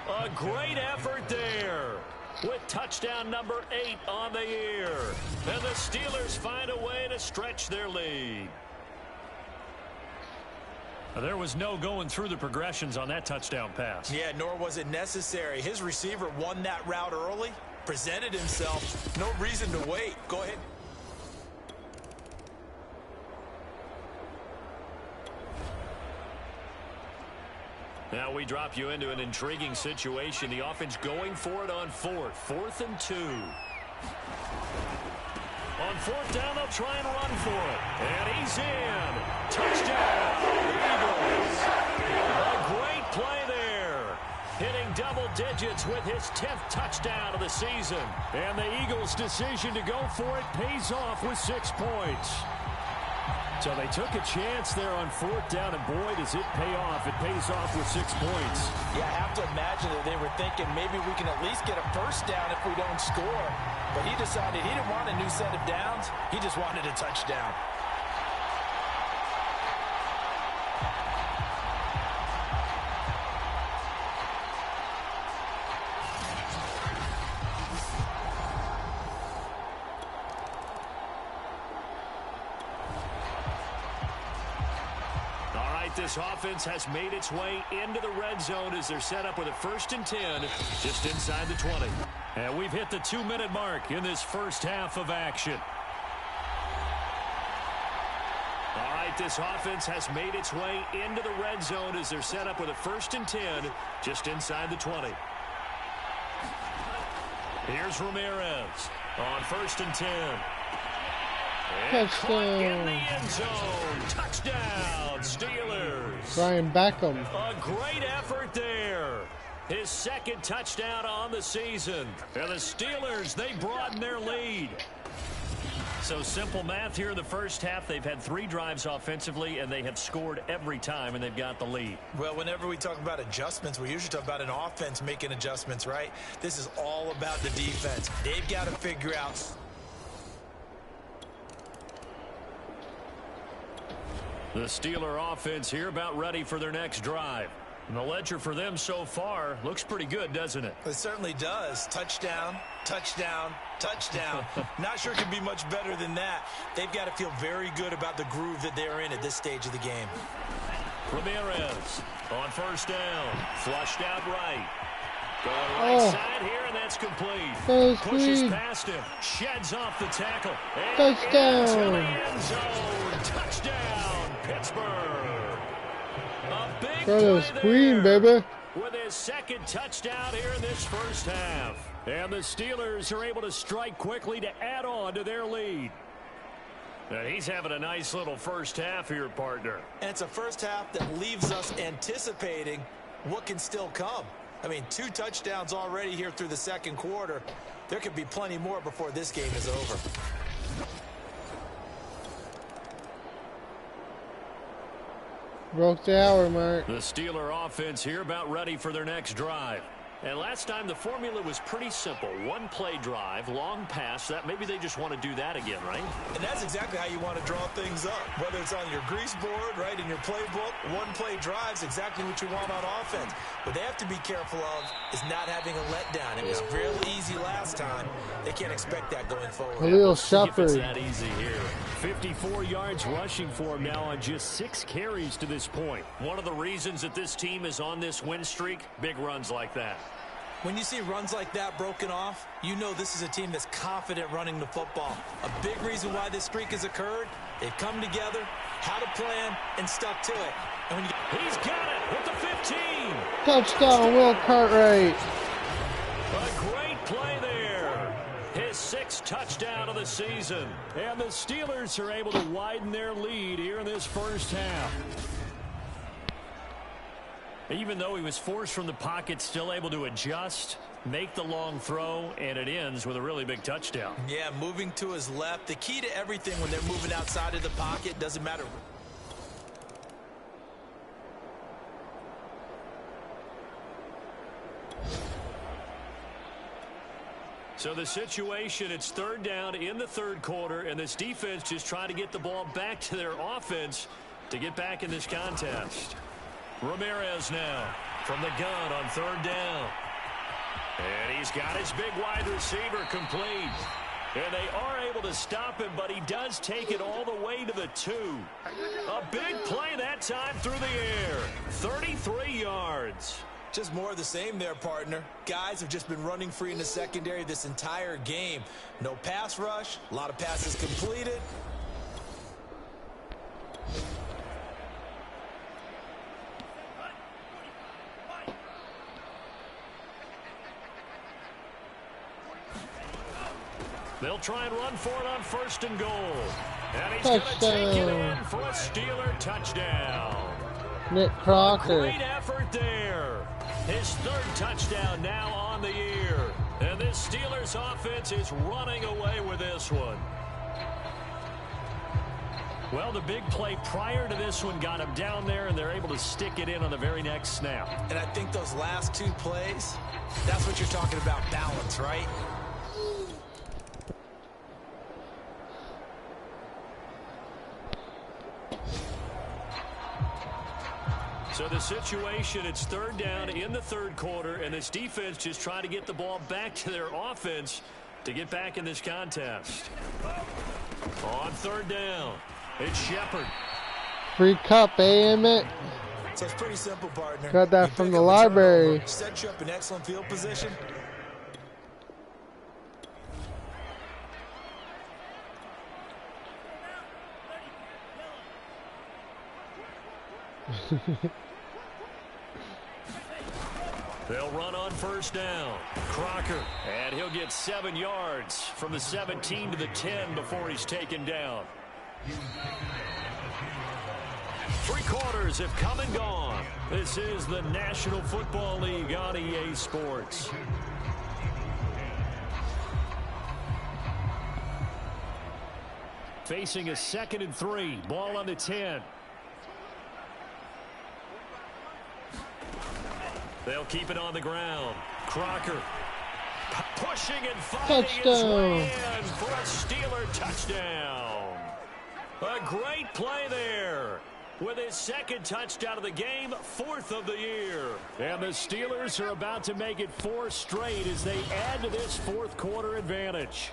A great effort there with touchdown number 8 on the year. And the Steelers find a way to stretch their lead. There was no going through the progressions on that touchdown pass. Yeah, nor was it necessary. His receiver won that route early, presented himself. No reason to wait. Go ahead. Now we drop you into an intriguing situation. The offense going for it on 4th and 2. On 4th down, they'll try and run for it. And he's in. Touchdown, Eagles. A great play there. Hitting double digits with his 10th touchdown of the season. And the Eagles' decision to go for it pays off with 6 points. So they took a chance there on 4th down, and boy, does it pay off. It pays off with 6 points. Yeah, I have to imagine that they were thinking maybe we can at least get a first down if we don't score. But he decided he didn't want a new set of downs. He just wanted a touchdown. This offense has made its way into the red zone as they're set up with a 1st and 10 just inside the 20. And we've hit the 2-minute mark in this first half of action. All right, this offense has made its way into the red zone as they're set up with a 1st and 10 just inside the 20. Here's Ramirez on 1st and 10. And caught in the end zone. Touchdown, Steelers. Brian Beckham. A great effort there. His 2nd touchdown on the season. And the Steelers, they broaden their lead. So simple math here in the first half. They've had 3 drives offensively, and they have scored every time, and they've got the lead. Well, whenever we talk about adjustments, we usually talk about an offense making adjustments, right? This is all about the defense. They've got to figure out. The Steeler offense here about ready for their next drive. And the ledger for them so far looks pretty good, doesn't it? It certainly does. Touchdown, touchdown, touchdown. Not sure it can be much better than that. They've got to feel very good about the groove that they're in at this stage of the game. Ramirez on 1st down. Flushed out right. Going right side here, and that's complete. Pushes past him. Sheds off the tackle. And touchdown. Into the end zone. Touchdown, Pittsburgh. A big Carlos play Queen, there baby. with his 2nd touchdown here in this first half. And the Steelers are able to strike quickly to add on to their lead. And he's having a nice little first half here, partner. And it's a first half that leaves us anticipating what can still come. I mean, 2 touchdowns already here through the 2nd quarter. There could be plenty more before this game is over. Broke the hour mark. The Steeler offense here about ready for their next drive. And last time the formula was pretty simple. 1-play drive, long pass. That maybe they just want to do that again, right? And that's exactly how you want to draw things up. Whether it's on your grease board, right, in your playbook, 1-play drive's exactly what you want on offense. What they have to be careful of is not having a letdown. It was real easy last time. They can't expect that going forward. Khalil Shepard. It's that easy here. 54 yards rushing for him now on just 6 carries to this point. One of the reasons that this team is on this win streak, big runs like that. When you see runs like that broken off, you know this is a team that's confident running the football. A big reason why this streak has occurred, they've come together, had a plan, and stuck to it. And when he's got it with the 15. Touchdown, Will Cartwright. A great play there. His 6th touchdown of the season. And the Steelers are able to widen their lead here in this first half. Even though he was forced from the pocket, still able to adjust, make the long throw, and it ends with a really big touchdown. Yeah, moving to his left. The key to everything when they're moving outside of the pocket, doesn't matter. So the situation, it's 3rd down in the 3rd quarter, and this defense just trying to get the ball back to their offense to get back in this contest. Ramirez now from the gun on 3rd down. And he's got his big wide receiver complete. And they are able to stop him, but he does take it all the way to the 2. A big play that time through the air. 33 yards. Just more of the same there, partner. Guys have just been running free in the secondary this entire game. No pass rush, a lot of passes completed. They'll try and run for it on 1st and goal. And he's going to take it in for a Steeler touchdown. Nick Crocker. Great effort there. His 3rd touchdown now on the year. And this Steelers offense is running away with this one. Well, the big play prior to this one got him down there, and they're able to stick it in on the very next snap. And I think those last 2 plays, that's what you're talking about, balance, right? So the situation, it's 3rd down in the 3rd quarter, and this defense just trying to get the ball back to their offense to get back in this contest. On 3rd down, it's Shepard. Free cup, Emmett. So it's pretty simple, partner. Got that from the library. Set you up in excellent field position. They'll run on 1st down. Crocker, and he'll get 7 yards from the 17 to the 10 before he's taken down. 3 quarters have come and gone. This is the National Football League on EA Sports. Facing a 2nd and 3. Ball on the 10. They'll keep it on the ground. Crocker pushing and finding his way in for a Steeler touchdown. A great play there with his 2nd touchdown of the game, 4th of the year. And the Steelers are about to make it 4 straight as they add to this 4th quarter advantage.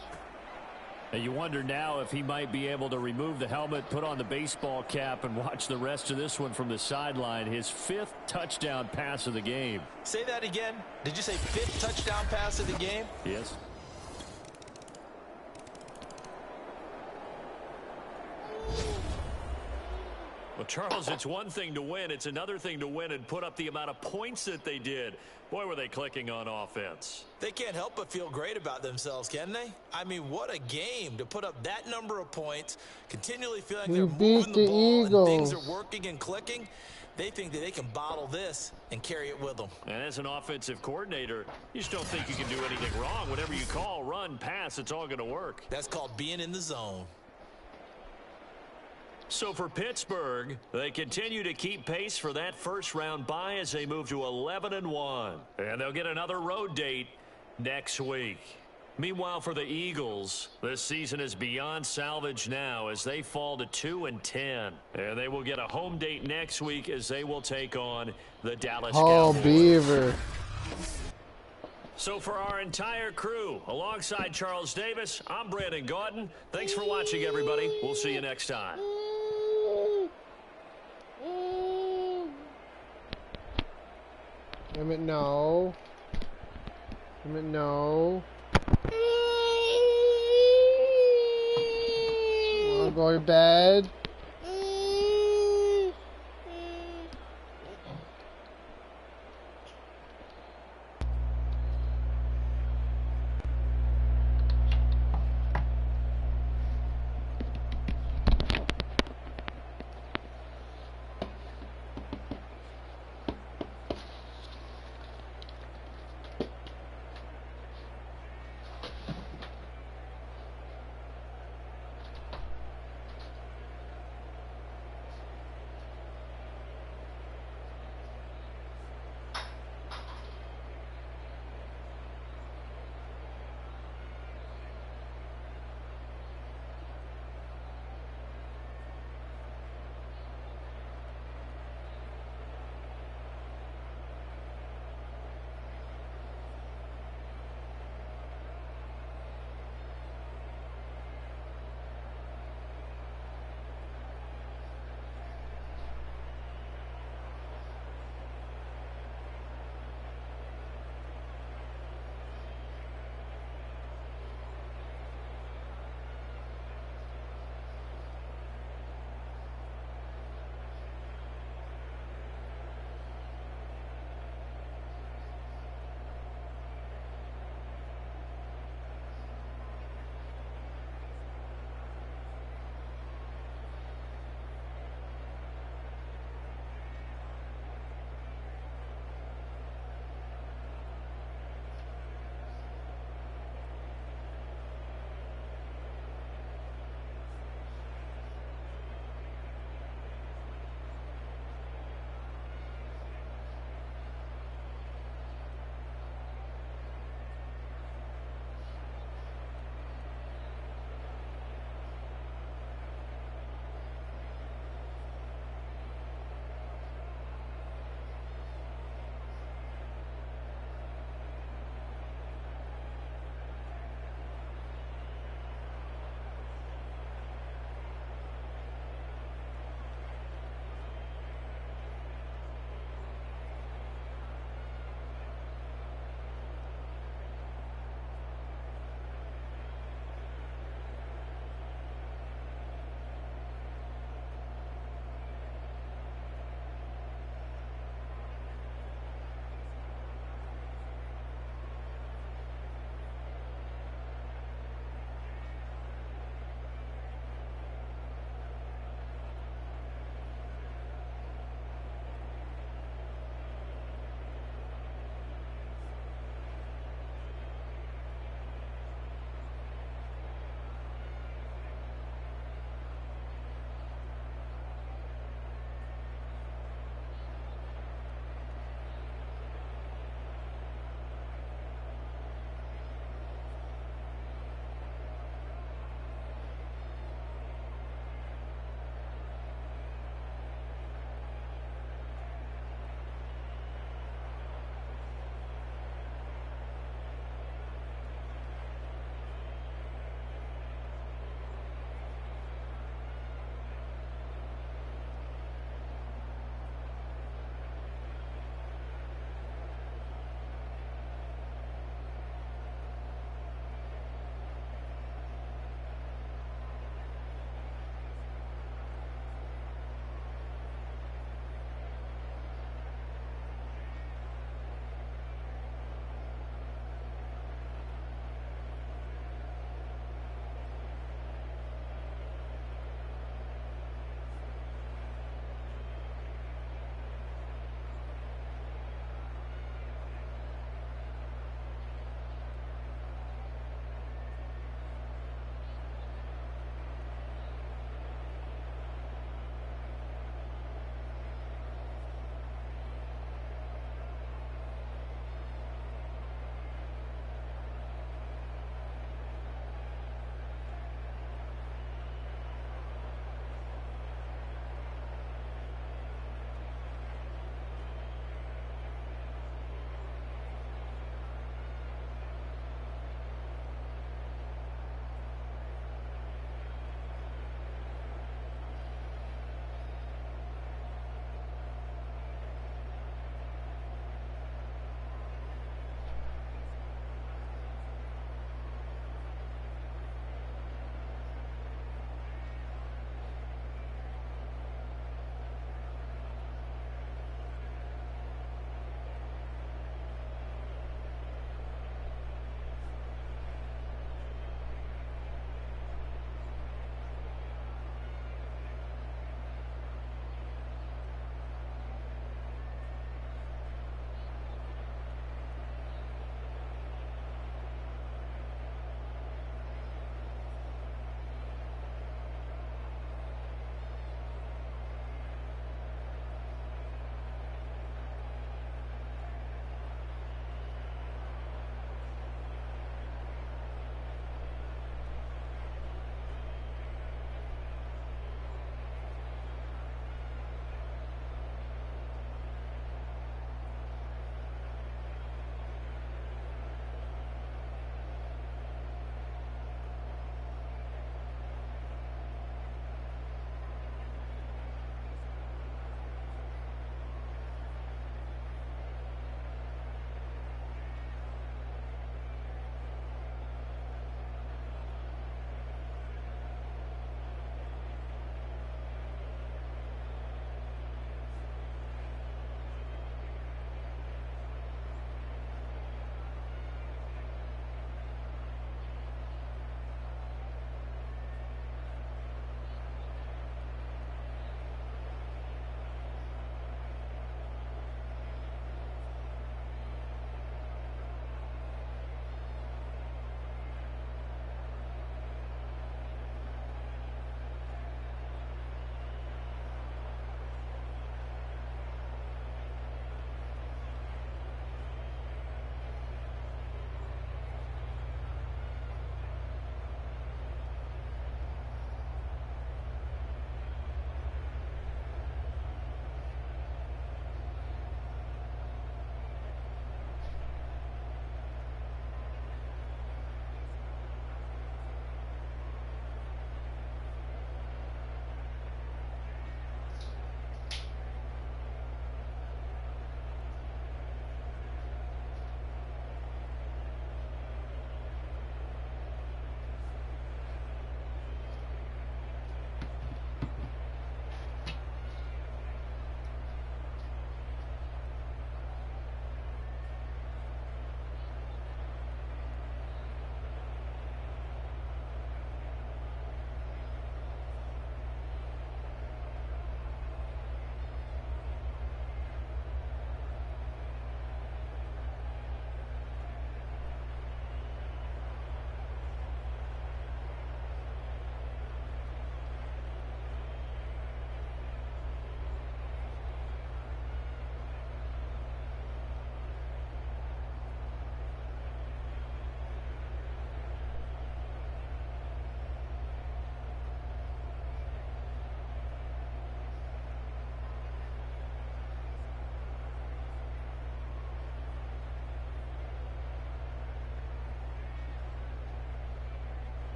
And you wonder now if he might be able to remove the helmet, put on the baseball cap, and watch the rest of this one from the sideline. His 5th touchdown pass of the game. Say that again. Did you say 5th touchdown pass of the game? Yes. Well, Charles, it's one thing to win. It's another thing to win and put up the amount of points that they did. Boy, were they clicking on offense. They can't help but feel great about themselves, can they? I mean, what a game to put up that number of points, continually feeling they're moving the ball and things are working and clicking. They think that they can bottle this and carry it with them. And as an offensive coordinator, you just don't think you can do anything wrong. Whatever you call, run, pass, it's all going to work. That's called being in the zone. So for Pittsburgh, they continue to keep pace for that 1st round bye as they move to 11-1. And they'll get another road date next week. Meanwhile, for the Eagles, this season is beyond salvage now as they fall to 2-10. And they will get a home date next week as they will take on the Dallas Cowboys. Beaver. So for our entire crew, alongside Charles Davis, I'm Brandon Gordon. Thanks for watching, everybody. We'll see you next time. Damn it, no. No. I'm going to bed.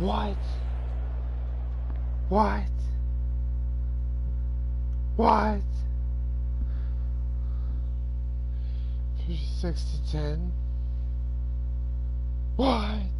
What? What? What? 56-10. What?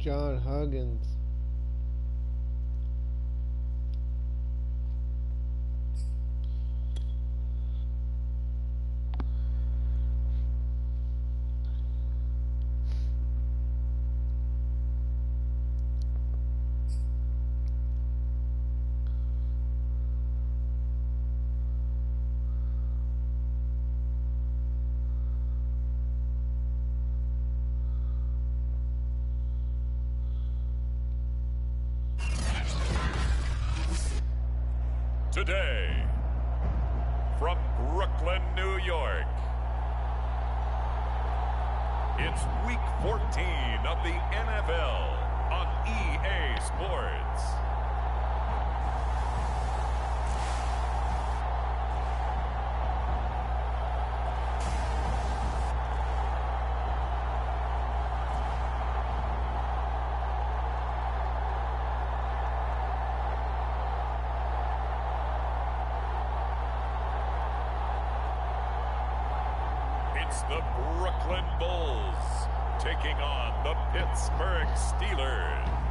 John Huggins. Today, from Brooklyn, New York, it's Week 14 of the NFL on EA Sports. It's the Brooklyn Bulls taking on the Pittsburgh Steelers.